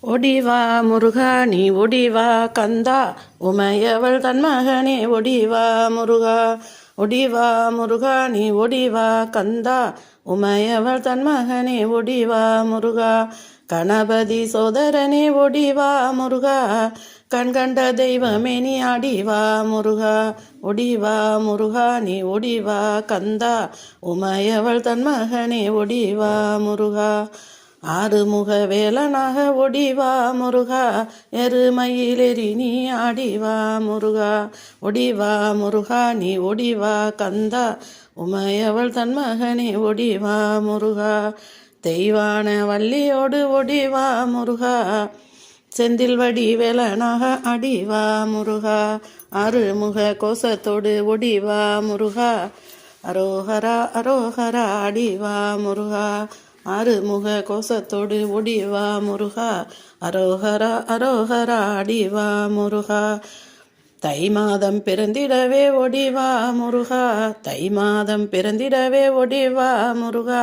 ஒடிவா முருகா நீ ஒடிவா கந்தா உமையவள் தன் மகனே ஒடிவா முருகா. ஒடிவா முருகா நீ ஒடிவா கந்தா உமையவள் தன் மகனே ஒடிவா முருகா. கணபதி சோதரனே ஒடிவா முருகா, கண்கண்ட தெய்வமே நீ அடிவா முருகா. ஒடிவா முருகா நீ ஒடிவா கந்தா உமையவள் தன் மகனே ஒடிவா முருகா. ஆறுமுக வேலனாக ஒடிவா முருகா, எருமையிலேறி நீ ஆடிவா முருகா. ஒடிவா முருகா நீ ஒடிவா கந்தா உமையவள் தன் மகனே ஒடிவா முருகா. தெய்வான வள்ளியோடு ஒடிவா முருகா, செந்தில் வடி வேலனாக அடிவா முருகா. அருமுக கோசத்தோடு ஒடிவா முருகா, அரோகரா அரோகரா அடிவா முருகா. அருமுக கோசத்தோடு ஒடிவா முருகா, அரோகரா அரோகரா அடிவா முருகா. தை மாதம் பிறந்திடவே ஒடிவா முருகா, தை மாதம் பிறந்திடவே ஒடிவா முருகா.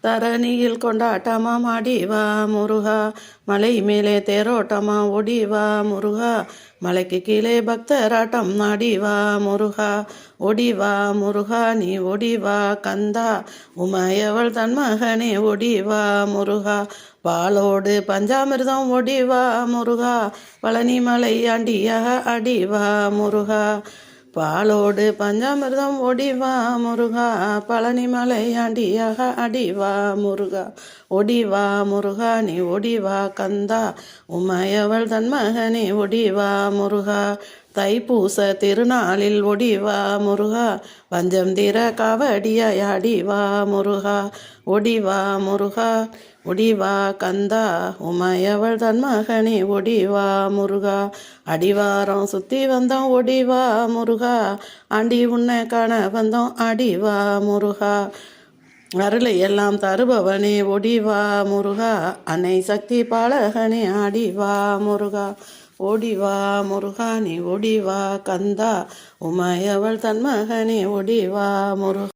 தரணியில் கொண்டாட்டமாம் அடிவா முருகா, மலை மேலே தேரோட்டமா ஒடிவா முருகா. மலைக்கு கீழே பக்தராட்டம் அடிவா முருகா. ஒடிவா முருகா நீ ஒடிவா கந்தா உமையவள் தன் மகனே ஒடிவா முருகா. பாலோடு பஞ்சாமிர்தம் ஒடிவா முருகா, பழனி மலை ஆண்டியாக அடிவா முருகா. பாலோடு பஞ்சாமிர்தம் ஒடிவா முருகா, பழனி மலை ஆண்டியாக அடிவா முருகா. ஒடிவா முருகா நீ ஒடிவா கந்தா உமையவள் தன் மகனே ஒடிவா முருகா. தைப்பூச திருநாளில் ஒடிவா முருகா, பஞ்சம் தீர காவடியாய் அடிவா முருகா. ஒடிவா முருகா ஒடிவா கந்தா உமையவள் தன் மகனே ஒடிவா முருகா. அடிவாரம் சுத்தி வந்தோம் ஒடிவா முருகா, ஆண்டி உன்னை காண வந்தோம் அடிவா முருகா. அருளை எல்லாம் தருபவனே ஒடிவா முருகா, அன்னை சக்தி பாலகனே அடிவா முருகா. ஒடிவா முருகா நீ ஒடிவா கந்தா உமையவள் தன் மகனே ஒடிவா முருகா.